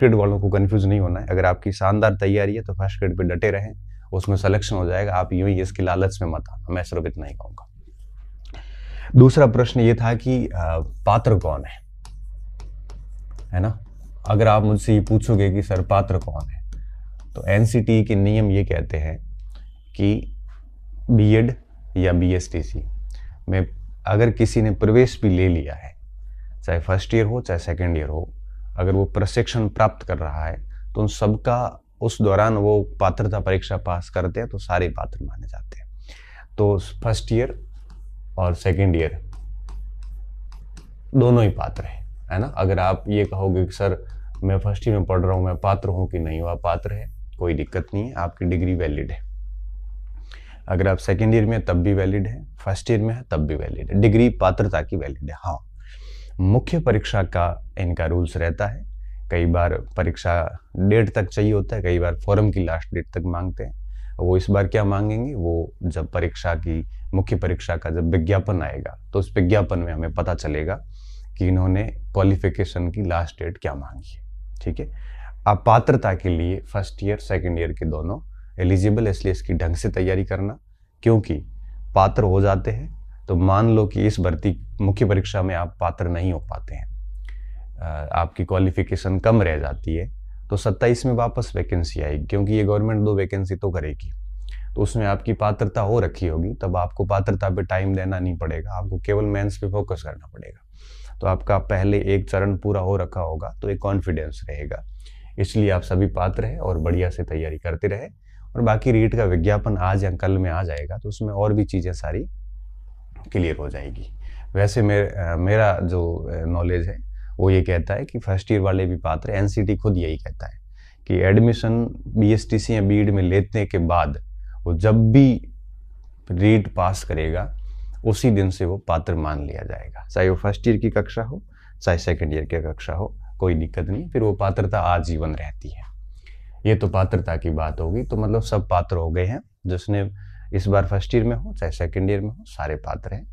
Grade वालों को confuse नहीं होना है। अगर आपकी शानदार तैयारी है तो फर्स्ट ग्रेड पे डटे रहें, उसमें सिलेक्शन हो जाएगा। आप यूं ही इसकी लालच में मत आना, मैं सिर्फ इतना ही कहूँगा। दूसरा प्रश्न ये था कि पात्र कौन है ना। अगर आप मुझसे ये पूछोगे कि सर पात्र कौन है, तो एनसीटी के नियम ये कहते हैं कि बीएड या बीएसटीसी में अगर किसी ने प्रवेश भी ले लिया है, चाहे फर्स्ट ईयर हो चाहे सेकेंड ईयर हो, अगर वो प्रशिक्षण प्राप्त कर रहा है तो उन सबका उस दौरान वो पात्रता परीक्षा पास करते हैं तो सारे पात्र माने जाते हैं। तो फर्स्ट ईयर और सेकेंड ईयर दोनों ही पात्र है ना। अगर आप ये कहोगे कि सर मैं फर्स्ट ईयर में पढ़ रहा हूँ, मैं पात्र हूँ कि नहीं, वह पात्र है, कोई दिक्कत नहीं है, आपकी डिग्री वैलिड है। अगर आप सेकेंड ईयर में तब भी वैलिड है, फर्स्ट ईयर में है तब भी वैलिड है, डिग्री पात्रता की वैलिड है। हाँ, मुख्य परीक्षा का इनका रूल्स रहता है। कई बार परीक्षा डेट तक चाहिए होता है, कई बार फॉर्म की लास्ट डेट तक मांगते हैं। वो इस बार क्या मांगेंगे, वो जब परीक्षा की मुख्य परीक्षा का जब विज्ञापन आएगा तो उस विज्ञापन में हमें पता चलेगा कि इन्होंने क्वालिफिकेशन की लास्ट डेट क्या मांगी है। ठीक है, आप पात्रता के लिए फर्स्ट ईयर सेकेंड ईयर के दोनों एलिजिबल, इसलिए इसकी ढंग से तैयारी करना। क्योंकि पात्र हो जाते हैं तो मान लो कि इस भर्ती मुख्य परीक्षा में आप पात्र नहीं हो पाते हैं, आपकी क्वालिफिकेशन कम रह जाती है, तो 27 में वापस वैकेंसी आएगी, क्योंकि ये गवर्नमेंट 2 वैकेंसी तो करेगी, तो उसमें आपकी पात्रता हो रखी होगी, तब आपको पात्रता पे टाइम देना नहीं पड़ेगा, आपको केवल मेंस पे फोकस करना पड़ेगा। तो आपका पहले एक चरण पूरा हो रखा होगा तो एक कॉन्फिडेंस रहेगा। इसलिए आप सभी पात्र हैं और बढ़िया से तैयारी करते रहे। और बाकी रीट का विज्ञापन आज या कल में आ जाएगा तो उसमें और भी चीज़ें सारी क्लियर हो जाएगी। वैसे मेरा जो नॉलेज है वो ये कहता है कि फर्स्ट ईयर वाले भी पात्र हैं। एनसीटी खुद यही कहता है कि एडमिशन बीएसटीसी या बीएड में लेने के बाद वो जब भी रीट पास करेगा उसी दिन से वो पात्र मान लिया जाएगा, चाहे वो फर्स्ट ईयर की कक्षा हो चाहे सेकेंड ईयर की कक्षा हो, कोई दिक्कत नहीं, फिर वो पात्रता आजीवन रहती है। ये तो पात्रता की बात होगी। तो मतलब सब पात्र हो गए हैं, जिसने इस बार फर्स्ट ईयर में हो चाहे सेकेंड ईयर में हो, सारे पात्र हैं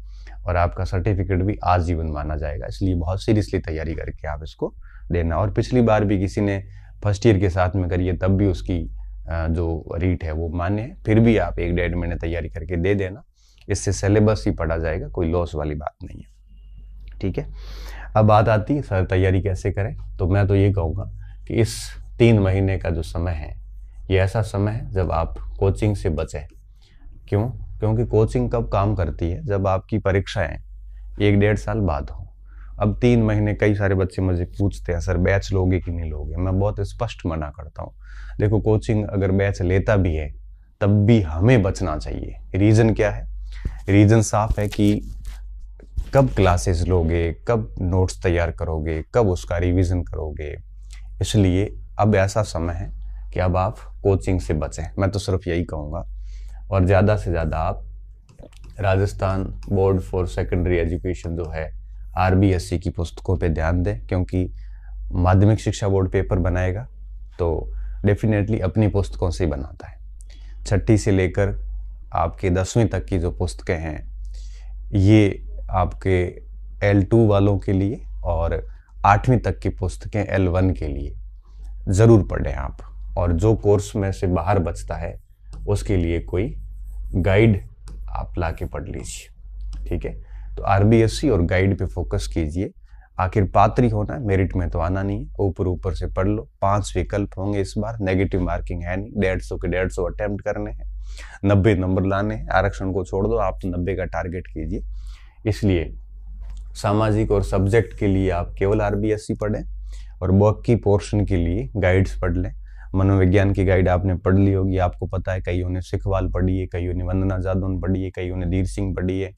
और आपका सर्टिफिकेट भी आजीवन माना जाएगा। इसलिए बहुत सीरियसली तैयारी करके आप इसको देना। और पिछली बार भी किसी ने फर्स्ट ईयर के साथ में करी है तब भी उसकी जो रीट है वो मान्य है, फिर भी आप 1-1.5 महीने तैयारी करके दे देना, इससे सिलेबस ही पढ़ा जाएगा, कोई लॉस वाली बात नहीं है। ठीक है, अब बात आती है सर तैयारी कैसे करें। तो मैं तो ये कहूँगा कि इस 3 महीने का जो समय है ये ऐसा समय है जब आप कोचिंग से बचें। क्यों? क्योंकि कोचिंग कब काम करती है, जब आपकी परीक्षाएं 1-1.5 साल बाद हो। अब 3 महीने, कई सारे बच्चे मुझे पूछते हैं सर बैच लोगे कि नहीं लोगे, मैं बहुत स्पष्ट मना करता हूँ। देखो, कोचिंग अगर बैच लेता भी है तब भी हमें बचना चाहिए। रीज़न क्या है? रीज़न साफ है कि कब क्लासेस लोगे, कब नोट्स तैयार करोगे, कब उसका रिवीजन करोगे। इसलिए अब ऐसा समय है कि अब आप कोचिंग से बचें, मैं तो सिर्फ यही कहूँगा। और ज़्यादा से ज़्यादा आप Rajasthan board for secondary education जो है आरबीएससी की पुस्तकों पे ध्यान दें, क्योंकि माध्यमिक शिक्षा बोर्ड पेपर बनाएगा तो डेफिनेटली अपनी पुस्तकों से ही बनाता है। 6ठी से लेकर आपके 10वीं तक की जो पुस्तकें हैं ये आपके L2 वालों के लिए और 8वीं तक की पुस्तकें L1 के लिए ज़रूर पढ़ें आप। और जो कोर्स में से बाहर बचता है उसके लिए कोई गाइड आप ला के पढ़ लीजिए। ठीक है, तो आरबीएससी और गाइड पे फोकस कीजिए। आखिर पात्र ही होना है, मेरिट में तो आना नहीं है, ऊपर ऊपर से पढ़ लो। 5 विकल्प होंगे इस बार, नेगेटिव मार्किंग है नहीं, 150 के 150 अटेम्प्ट करने हैं, 90 नंबर लाने हैं। आरक्षण को छोड़ दो, आप तो 90 का टारगेट कीजिए। इसलिए सामाजिक और सब्जेक्ट के लिए आप केवल आरबीएससी पढ़ें और बाकी पोर्शन के लिए गाइड्स पढ़ लें। मनोविज्ञान की गाइड आपने पढ़ ली होगी, आपको पता है कईयों ने सिखवाल पढ़ी है, कईयों ने वंदना जादौन पढ़ी है, कईयों ने धीर सिंह पढ़ी है।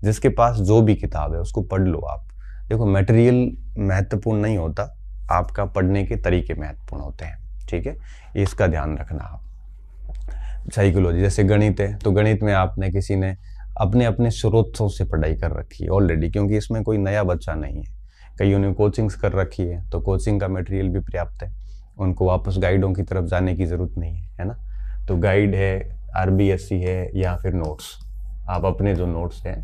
जिसके पास जो भी किताब है उसको पढ़ लो आप। देखो, मटेरियल महत्वपूर्ण नहीं होता, आपका पढ़ने के तरीके महत्वपूर्ण होते हैं। ठीक है, इसका ध्यान रखना आप। साइकोलॉजी जैसे गणित है तो गणित में आपने किसी ने अपने अपने स्रोतों से पढ़ाई कर रखी है ऑलरेडी, क्योंकि इसमें कोई नया बच्चा नहीं है। कईयों ने कोचिंग्स कर रखी है तो कोचिंग का मटेरियल भी पर्याप्त है, उनको वापस गाइडों की तरफ जाने की ज़रूरत नहीं है ना। तो गाइड है, आरबीएससी है या फिर नोट्स, आप अपने जो नोट्स हैं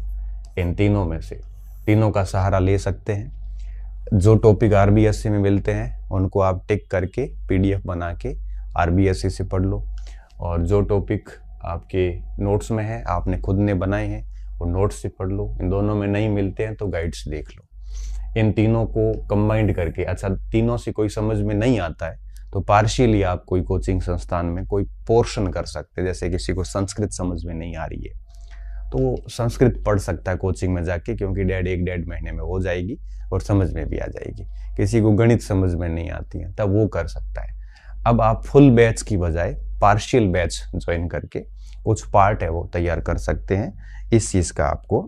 इन तीनों में से तीनों का सहारा ले सकते हैं। जो टॉपिक आरबीएससी में मिलते हैं उनको आप टिक करके पीडीएफ बना के आरबीएससी से पढ़ लो, और जो टॉपिक आपके नोट्स में है, आपने खुद ने बनाए हैं, वो नोट्स से पढ़ लो। इन दोनों में नहीं मिलते हैं तो गाइड्स देख लो। इन तीनों को कंबाइंड करके, अच्छा तीनों से कोई समझ में नहीं आता है तो पार्शियली आप कोई कोचिंग संस्थान में कोई पोर्शन कर सकते हैं। जैसे किसी को संस्कृत समझ में नहीं आ रही है तो वो संस्कृत पढ़ सकता है कोचिंग में जाके, क्योंकि एक डेढ़ महीने में हो जाएगी और समझ में भी आ जाएगी। किसी को गणित समझ में नहीं आती है तब वो कर सकता है। अब आप फुल बैच की बजाय पार्शियल बैच ज्वाइन करके कुछ पार्ट है वो तैयार कर सकते हैं। इस चीज़ का आपको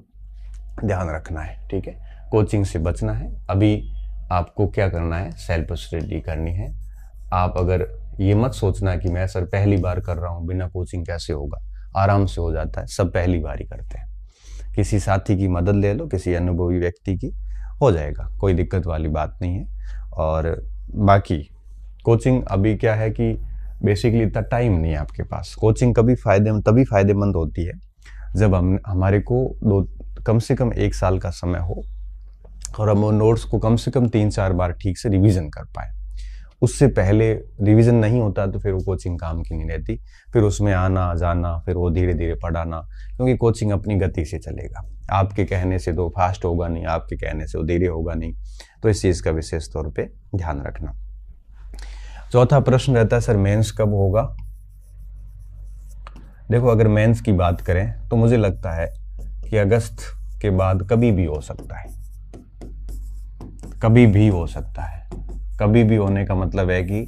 ध्यान रखना है, ठीक है। कोचिंग से बचना है। अभी आपको क्या करना है, सेल्फ स्टडी करनी है। आप अगर ये मत सोचना कि मैं सर पहली बार कर रहा हूँ, बिना कोचिंग कैसे होगा, आराम से हो जाता है, सब पहली बार ही करते हैं। किसी साथी की मदद ले लो, किसी अनुभवी व्यक्ति की, हो जाएगा, कोई दिक्कत वाली बात नहीं है। और बाकी कोचिंग अभी क्या है कि बेसिकली इतना टाइम नहीं है आपके पास। कोचिंग तभी फायदेमंद होती है जब हमारे को कम से कम 1 साल का समय हो और हम वो नोट्स को कम से कम 3-4 बार ठीक से रिवीजन कर पाए। उससे पहले रिवीजन नहीं होता तो फिर वो कोचिंग काम की नहीं रहती। फिर उसमें आना जाना, फिर वो धीरे धीरे पढ़ाना, क्योंकि कोचिंग अपनी गति से चलेगा। आपके कहने से तो फास्ट होगा नहीं, आपके कहने से वो धीरे होगा नहीं। तो इस चीज़ का विशेष तौर पे ध्यान रखना। चौथा प्रश्न रहता है सर मेंस कब होगा। देखो, अगर मेंस की बात करें तो मुझे लगता है कि अगस्त के बाद कभी भी हो सकता है। कभी भी हो सकता है। कभी भी होने का मतलब है कि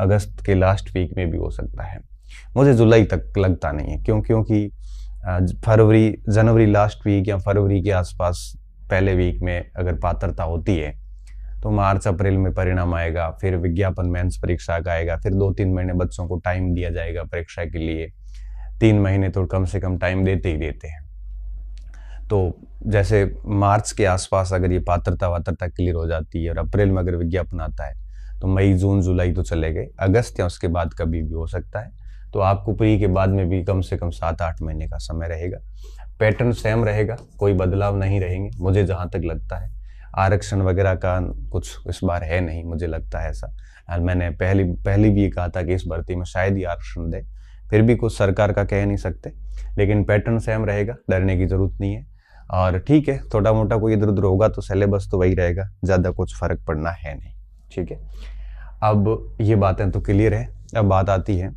अगस्त के लास्ट वीक में भी हो सकता है। मुझे जुलाई तक लगता नहीं है, क्योंकि जनवरी लास्ट वीक या फरवरी के आसपास पहले वीक में अगर पात्रता होती है तो मार्च अप्रैल में परिणाम आएगा, फिर विज्ञापन मेंस परीक्षा का आएगा, फिर 2-3 महीने बच्चों को टाइम दिया जाएगा परीक्षा के लिए। 3 महीने तो कम से कम टाइम देते ही देते हैं। तो जैसे मार्च के आसपास अगर ये पात्रता क्लियर हो जाती है और अप्रैल में अगर विज्ञापन आता है तो मई जून जुलाई तो चले गए, अगस्त या उसके बाद कभी भी हो सकता है। तो आपको प्री के बाद में भी कम से कम 7-8 महीने का समय रहेगा। पैटर्न सेम रहेगा, कोई बदलाव नहीं रहेंगे मुझे जहाँ तक लगता है। आरक्षण वगैरह का कुछ इस बार है नहीं, मुझे लगता है ऐसा। और मैंने पहली भी कहा था कि इस भर्ती में शायद ही आरक्षण दे, फिर भी कुछ सरकार का कह नहीं सकते, लेकिन पैटर्न सेम रहेगा, डरने की जरूरत नहीं है। और ठीक है, थोड़ा मोटा कोई इधर उधर होगा तो सिलेबस तो वही रहेगा, ज़्यादा कुछ फर्क पड़ना है नहीं, ठीक है। अब ये बातें तो क्लियर है। अब बात आती है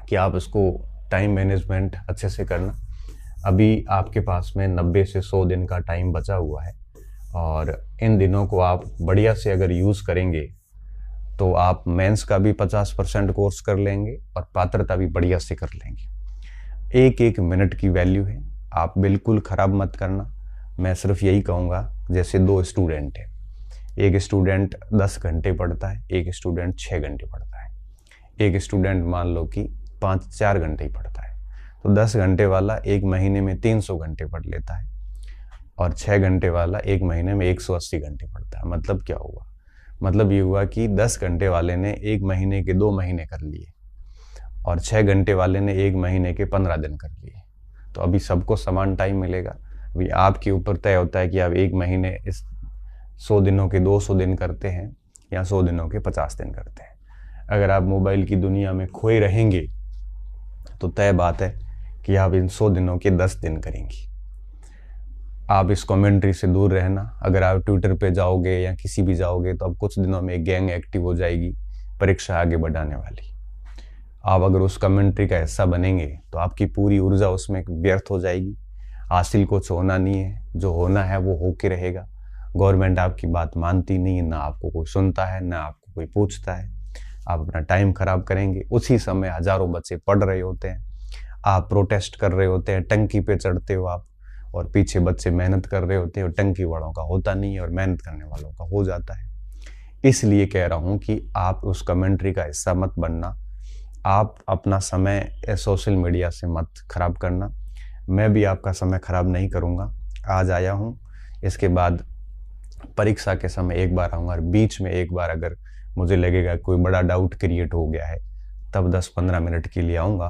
कि आप इसको टाइम मैनेजमेंट अच्छे से करना। अभी आपके पास में 90 से 100 दिन का टाइम बचा हुआ है और इन दिनों को आप बढ़िया से अगर यूज़ करेंगे तो आप मेंस का भी 50% कोर्स कर लेंगे और पात्रता भी बढ़िया से कर लेंगे। एक मिनट की वैल्यू है, आप बिल्कुल ख़राब मत करना। मैं सिर्फ यही कहूँगा, जैसे 2 स्टूडेंट है, एक स्टूडेंट 10 घंटे पढ़ता है, एक स्टूडेंट 6 घंटे पढ़ता है, एक स्टूडेंट मान लो कि 4 घंटे ही पढ़ता है, तो 10 घंटे वाला 1 महीने में 300 घंटे पढ़ लेता है और 6 घंटे वाला 1 महीने में 180 घंटे पढ़ता है। मतलब क्या हुआ? मतलब ये हुआ कि 10 घंटे वाले ने 1 महीने के 2 महीने कर लिए और 6 घंटे वाले ने 1 महीने के 15 दिन कर लिए। तो अभी सबको समान टाइम मिलेगा। अभी आपके ऊपर तय होता है कि आप 1 महीने इस 100 दिनों के 200 दिन करते हैं या 100 दिनों के 50 दिन करते हैं। अगर आप मोबाइल की दुनिया में खोए रहेंगे तो तय बात है कि आप इन 100 दिनों के 10 दिन करेंगे। आप इस कमेंट्री से दूर रहना। अगर आप ट्विटर पे जाओगे या किसी भी जाओगे तो अब कुछ दिनों में गैंग एक्टिव हो जाएगी परीक्षा आगे बढ़ाने वाली। आप अगर उस कमेंट्री का हिस्सा बनेंगे तो आपकी पूरी ऊर्जा उसमें व्यर्थ हो जाएगी। हासिल कुछ होना नहीं है, जो होना है वो होके रहेगा। गवर्नमेंट आपकी बात मानती नहीं है, ना आपको कोई सुनता है, ना आपको कोई पूछता है। आप अपना टाइम खराब करेंगे। उसी समय हजारों बच्चे पढ़ रहे होते हैं, आप प्रोटेस्ट कर रहे होते हैं, टंकी पे चढ़ते हो आप, और पीछे बच्चे मेहनत कर रहे होते हैं और टंकी वालों का होता नहीं है और मेहनत करने वालों का हो जाता है। इसलिए कह रहा हूँ कि आप उस कमेंट्री का हिस्सा मत बनना। आप अपना समय सोशल मीडिया से मत खराब करना। मैं भी आपका समय खराब नहीं करूँगा। आज आया हूँ, इसके बाद परीक्षा के समय एक बार आऊँगा और बीच में एक बार अगर मुझे लगेगा कोई बड़ा डाउट क्रिएट हो गया है तब 10-15 मिनट के लिए आऊँगा।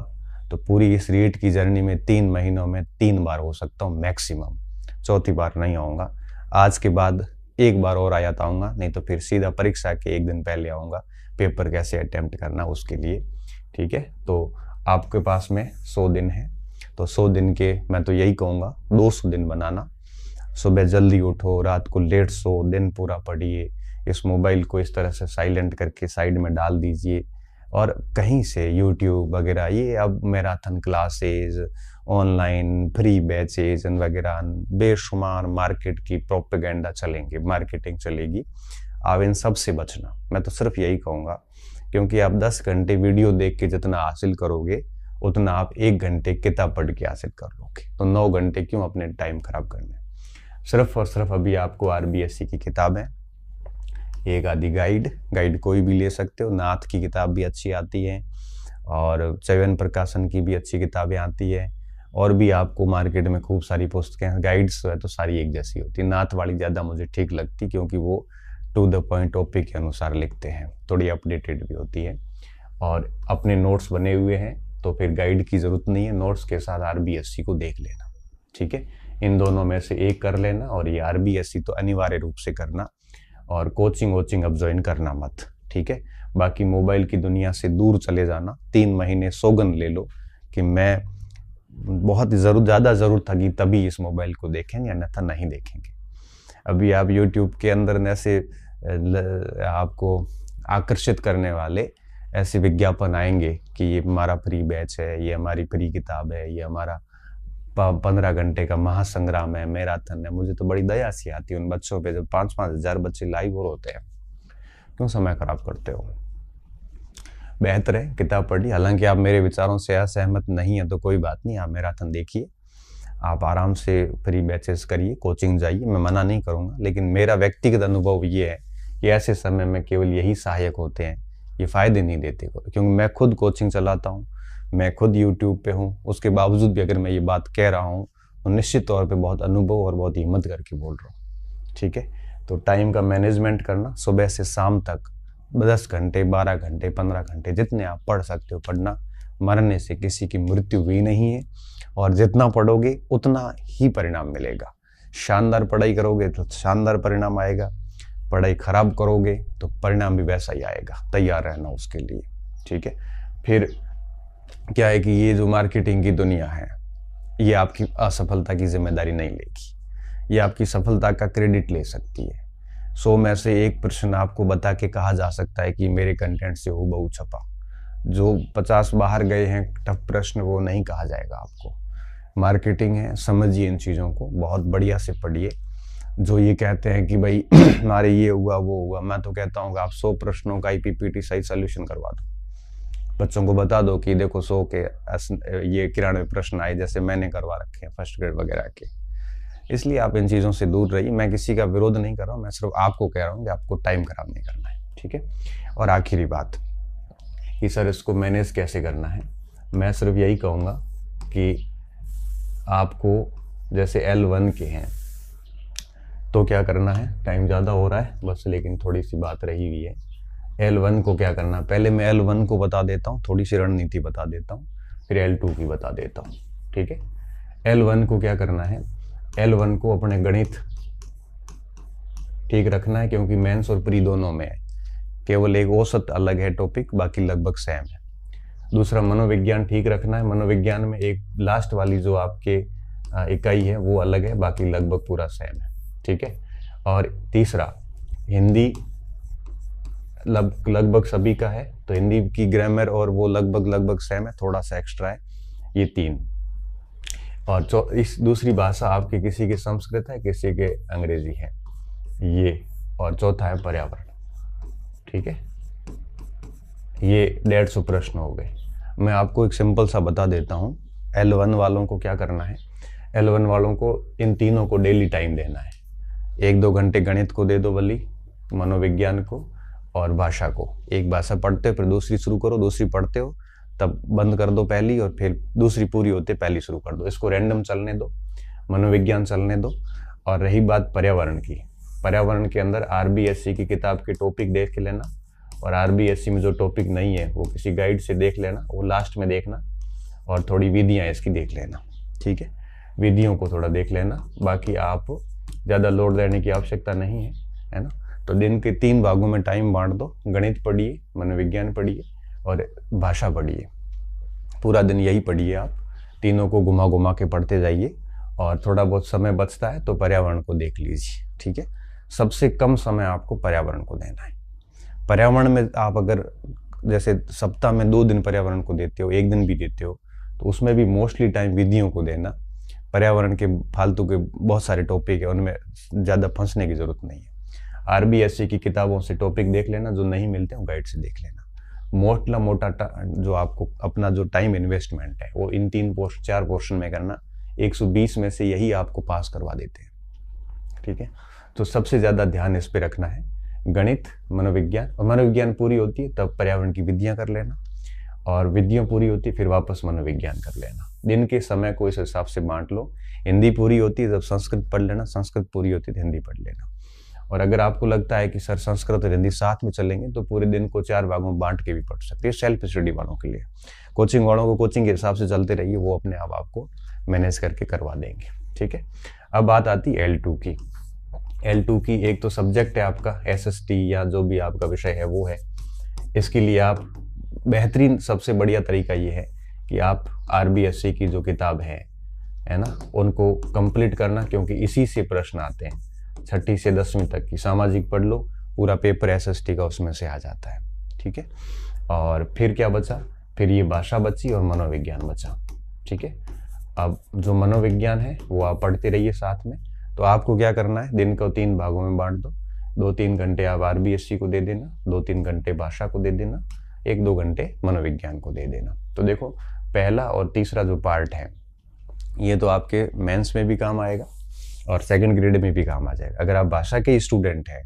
तो पूरी इस रीट की जर्नी में 3 महीनों में 3 बार हो सकता हूँ मैक्सिमम, चौथी बार नहीं आऊँगा। आज के बाद एक बार और आ जाता आऊँगा, नहीं तो फिर सीधा परीक्षा के एक दिन पहले आऊँगा, पेपर कैसे अटेम्प्ट करना उसके लिए। ठीक है, तो आपके पास में 100 दिन है, तो 100 दिन के मैं तो यही कहूँगा 200 दिन बनाना। सुबह जल्दी उठो, रात को लेट सो, दिन पूरा पढ़िए। इस मोबाइल को इस तरह से साइलेंट करके साइड में डाल दीजिए, और कहीं से यूट्यूब वगैरह, ये अब marathon classes, online free batches वगैरह, बेशुमार मार्केट की प्रोपेगेंडा चलेंगे, मार्केटिंग चलेगी। आप इन सब से बचना, मैं तो सिर्फ यही कहूँगा, क्योंकि आप 10 घंटे वीडियो देख के जितना हासिल करोगे उतना आप 1 घंटे किताब पढ़ के हासिल कर लोगे। तो 9 घंटे क्यों अपने टाइम खराब करने। सिर्फ और सिर्फ अभी आपको RBSC की किताब है, एक आधी गाइड कोई भी ले सकते हो। नाथ की किताब भी अच्छी आती है, और चयन प्रकाशन की भी अच्छी किताबें आती है, और भी आपको मार्केट में खूब सारी पुस्तकें, गाइड्स है तो सारी एक जैसी होती है। नाथ वाली ज़्यादा मुझे ठीक लगती, क्योंकि वो टू द पॉइंट टॉपिक के अनुसार लिखते हैं, थोड़ी अपडेटेड भी होती है, और अपने नोट्स बने हुए हैं, तो फिर गाइड की ज़रूरत नहीं है। नोट्स के साथ RBSC को देख लेना। ठीक है, इन दोनों में से एक कर लेना, और ये RBSC तो अनिवार्य रूप से करना, और कोचिंग अब ज्वाइन करना मत। ठीक है, बाकी मोबाइल की दुनिया से दूर चले जाना। 3 महीने सौगंध ले लो कि मैं बहुत ज़्यादा ज़रूरत थी तभी इस मोबाइल को देखेंगे, अन्यथा नहीं देखेंगे। अभी आप YouTube के अंदर ऐसे आपको आकर्षित करने वाले ऐसे विज्ञापन आएंगे कि ये हमारा फ्री बैच है, ये हमारी फ्री किताब है, ये हमारा 15 घंटे का महासंग्राम है, मैराथन है। मुझे तो बड़ी दया सी आती है उन बच्चों पे, जब 5-5 हज़ार बच्चे लाइव और होते हैं। क्यों समय खराब करते हो। बेहतर है किताब पढ़िए। हालांकि आप मेरे विचारों से असहमत नहीं है तो कोई बात नहीं, आप मैराथन देखिए, आप आराम से फ्री बैचेस करिए, कोचिंग जाइए, मैं मना नहीं करूँगा। लेकिन मेरा व्यक्तिगत अनुभव ये है कि ऐसे समय में केवल यही सहायक होते हैं, ये फ़ायदे नहीं देते, क्योंकि मैं खुद कोचिंग चलाता हूँ, मैं खुद यूट्यूब पे हूँ। उसके बावजूद भी अगर मैं ये बात कह रहा हूँ तो निश्चित तौर पे बहुत अनुभव और बहुत हिम्मत करके बोल रहा हूँ। ठीक है, तो टाइम का मैनेजमेंट करना, सुबह से शाम तक 10 घंटे, 12 घंटे, 15 घंटे जितने आप पढ़ सकते हो पढ़ना। मरने से किसी की मृत्यु हुई नहीं है, और जितना पढ़ोगे उतना ही परिणाम मिलेगा। शानदार पढ़ाई करोगे तो शानदार परिणाम आएगा, पढ़ाई खराब करोगे तो परिणाम भी वैसा ही आएगा। तैयार रहना उसके लिए। ठीक है, फिर क्या है कि ये जो मार्केटिंग की दुनिया है, ये आपकी असफलता की जिम्मेदारी नहीं लेगी, ये आपकी सफलता का क्रेडिट ले सकती है। 100 में से 1 प्रश्न आपको बता के कहा जा सकता है कि मेरे कंटेंट से हूबहू छपा। जो 50 बाहर गए हैं टफ प्रश्न, वो नहीं कहा जाएगा आपको। मार्केटिंग है, समझिए इन चीज़ों को, बहुत बढ़िया से पढ़िए। जो ये कहते हैं कि भाई हमारे ये हुआ वो हुआ, मैं तो कहता हूँ कि आप 100 प्रश्नों का PPT सही सोल्यूशन करवा दो। बच्चों को बता दो कि देखो 100 के ये 93 प्रश्न आए, जैसे मैंने करवा रखे हैं फर्स्ट ग्रेड वगैरह के। इसलिए आप इन चीज़ों से दूर रहिए। मैं किसी का विरोध नहीं कर रहा हूँ, मैं सिर्फ आपको कह रहा हूँ कि आपको टाइम खराब नहीं करना है। ठीक है, और आखिरी बात कि सर इसको मैनेज कैसे करना है, मैं सिर्फ यही कहूँगा कि आपको जैसे L1 के हैं तो क्या करना है, टाइम ज़्यादा हो रहा है बस, लेकिन थोड़ी सी बात रही हुई है। L1 को क्या करना है, पहले मैं L1 को बता देता हूँ, थोड़ी सी रणनीति बता देता हूँ, फिर L2 की बता देता हूँ। ठीक है, L1 को क्या करना है, L1 को अपने गणित ठीक रखना है, क्योंकि मेंस और प्री दोनों में है, केवल एक औसत अलग है टॉपिक, बाकी लगभग सेम है। दूसरा मनोविज्ञान ठीक रखना है, मनोविज्ञान में एक लास्ट वाली जो आपके इकाई है वो अलग है, बाकी लगभग पूरा सेम है। ठीक है, और तीसरा हिंदी लगभग सभी का है, तो हिंदी की ग्रामर और वो लगभग सेम है, थोड़ा सा एक्स्ट्रा है। ये 3, और इस दूसरी भाषा आपकी किसी की संस्कृत है, किसी के अंग्रेजी है, ये, और चौथा है पर्यावरण। ठीक है, ये 150 प्रश्न हो गए। मैं आपको एक सिंपल सा बता देता हूँ। L1 वालों को क्या करना है, L1 वालों को इन तीनों को डेली टाइम देना है। 1-2 घंटे गणित को दे दो बल्कि, मनोविज्ञान को और भाषा को। एक भाषा पढ़ते हो फिर दूसरी शुरू करो, दूसरी पढ़ते हो तब बंद कर दो पहली, और फिर दूसरी पूरी होते पहली शुरू कर दो। इसको रैंडम चलने दो, मनोविज्ञान चलने दो। और रही बात पर्यावरण की, पर्यावरण के अंदर RBSC की किताब के टॉपिक देख के लेना, और RBSC में जो टॉपिक नहीं है वो किसी गाइड से देख लेना, वो लास्ट में देखना, और थोड़ी विधियाँ इसकी देख लेना। ठीक है, विधियों को थोड़ा देख लेना, बाकी आप ज़्यादा लोड लेने की आवश्यकता नहीं है। है ना। तो दिन के 3 भागों में टाइम बांट दो, गणित पढ़िए, मनोविज्ञान पढ़िए और भाषा पढ़िए। पूरा दिन यही पढ़िए आप, तीनों को घुमा घुमा के पढ़ते जाइए। और थोड़ा बहुत समय बचता है तो पर्यावरण को देख लीजिए, ठीक है। सबसे कम समय आपको पर्यावरण को देना है। पर्यावरण में आप अगर जैसे सप्ताह में 2 दिन पर्यावरण को देते हो, 1 दिन भी देते हो, तो उसमें भी मोस्टली टाइम विधियों को देना। पर्यावरण के फालतू के बहुत सारे टॉपिक है, उनमें ज़्यादा फंसने की ज़रूरत नहीं है। RBSC की किताबों से टॉपिक देख लेना, जो नहीं मिलते हैं गाइड से देख लेना। मोटा जो आपको अपना जो टाइम इन्वेस्टमेंट है वो इन 4 पोर्शन में करना। 120 में से यही आपको पास करवा देते हैं, ठीक है। तो सबसे ज़्यादा ध्यान इस पे रखना है, गणित, मनोविज्ञान। और मनोविज्ञान पूरी होती है तब पर्यावरण की विधियां कर लेना, और विधियां पूरी होती है फिर वापस मनोविज्ञान कर लेना। दिन के समय को इस हिसाब से बांट लो। हिंदी पूरी होती है जब संस्कृत पढ़ लेना, संस्कृत पूरी होती है तो हिंदी पढ़ लेना। और अगर आपको लगता है कि सर संस्कृत और हिंदी साथ में चलेंगे तो पूरे दिन को 4 भागों में बांट के भी पढ़ सकते हैं, सेल्फ स्टडी वालों के लिए। कोचिंग वालों को कोचिंग के हिसाब से चलते रहिए, वो अपने आप आपको मैनेज करके करवा देंगे, ठीक है। अब बात आती है L2 की। L2 की एक तो सब्जेक्ट है आपका SST या जो भी आपका विषय है वो है। इसके लिए आप बेहतरीन सबसे बढ़िया तरीका ये है कि आप RBSC की जो किताब है ना, उनको कंप्लीट करना, क्योंकि इसी से प्रश्न आते हैं। 6ठी से 10वीं तक की सामाजिक पढ़ लो, पूरा पेपर SST का उसमें से आ जाता है, ठीक है। और फिर क्या बचा, फिर ये भाषा बची और मनोविज्ञान बचा, ठीक है। अब जो मनोविज्ञान है वो आप पढ़ते रहिए साथ में। तो आपको क्या करना है, दिन को 3 भागों में बांट दो। 2-3 घंटे आप RBSC को दे देना, 2-3 घंटे भाषा को दे देना, 1-2 घंटे मनोविज्ञान को दे देना। तो देखो, पहला और तीसरा जो पार्ट है ये तो आपके मेंस में भी काम आएगा और सेकंड ग्रेड में भी काम आ जाएगा। अगर आप भाषा के स्टूडेंट हैं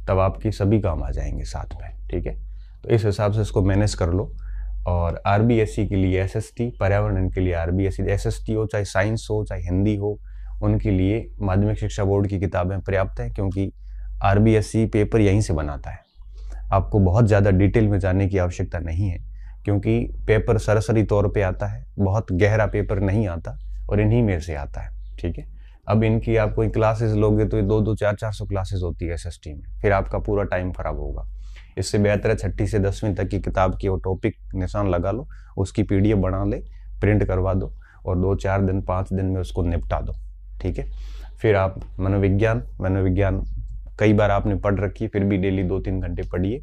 तब आपकी सभी काम आ जाएंगे साथ में, ठीक है। तो इस हिसाब से इसको मैनेज कर लो। और RBSC के लिए SST, पर्यावरण के लिए RBSC, SST हो चाहे साइंस हो चाहे हिंदी हो, उनके लिए माध्यमिक शिक्षा बोर्ड की किताबें पर्याप्त हैं, क्योंकि RBSC पेपर यहीं से बनाता है। आपको बहुत ज़्यादा डिटेल में जाने की आवश्यकता नहीं है, क्योंकि पेपर सरसरी तौर पे आता है, बहुत गहरा पेपर नहीं आता और इन्हीं में से आता है, ठीक है। अब इनकी आप कोई क्लासेस लोगे तो 2-2, 400 क्लासेस होती है SST में, फिर आपका पूरा टाइम खराब होगा। इससे बेहतर है 6ठी से 10वीं तक की किताब की वो टॉपिक निशान लगा लो, उसकी PDF बना ले, प्रिंट करवा दो और 2-4 दिन 5 दिन में उसको निपटा दो, ठीक है। फिर आप मनोविज्ञान कई बार आपने पढ़ रखी है, फिर भी डेली 2-3 घंटे पढ़िए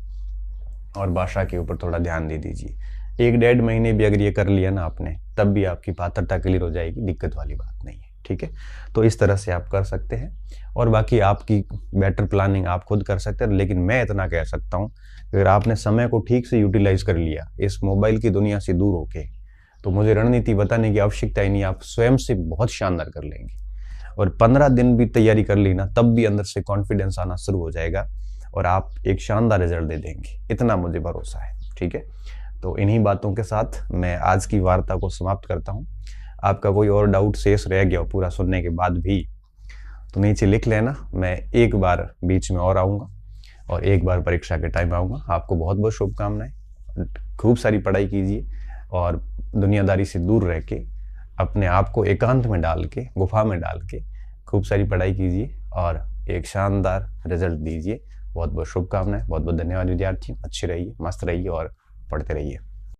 और भाषा के ऊपर थोड़ा ध्यान दे दीजिए। 1-1.5 महीने भी अगर ये कर लिया ना आपने, तब भी आपकी पात्रता क्लियर हो जाएगी, दिक्कत वाली बात नहीं है, ठीक है। तो इस तरह से आप कर सकते हैं और बाकी आपकी बेटर प्लानिंग आप खुद कर सकते हैं। लेकिन मैं इतना कह सकता हूँ, अगर आपने समय को ठीक से यूटिलाइज कर लिया इस मोबाइल की दुनिया से दूर होके, तो मुझे रणनीति बताने की आवश्यकता ही नहीं, आप स्वयं से बहुत शानदार कर लेंगे। और 15 दिन भी तैयारी कर ली ना, तब भी अंदर से कॉन्फिडेंस आना शुरू हो जाएगा और आप एक शानदार रिजल्ट दे देंगे, इतना मुझे भरोसा है, ठीक है। तो इन्हीं बातों के साथ मैं आज की वार्ता को समाप्त करता हूँ। आपका कोई और डाउट शेष रह गया हो पूरा सुनने के बाद भी, तो नीचे लिख लेना। मैं एक बार बीच में और आऊँगा और एक बार परीक्षा के टाइम आऊँगा। आपको बहुत बहुत शुभकामनाएं। खूब सारी पढ़ाई कीजिए और दुनियादारी से दूर रह के अपने आप को एकांत में डाल के, गुफा में डाल के खूब सारी पढ़ाई कीजिए और एक शानदार रिजल्ट दीजिए। बहुत बहुत शुभकामनाएं। बहुत बहुत धन्यवाद विद्यार्थियों। अच्छे रहिए, मस्त रहिए और पढ़ते रहिए।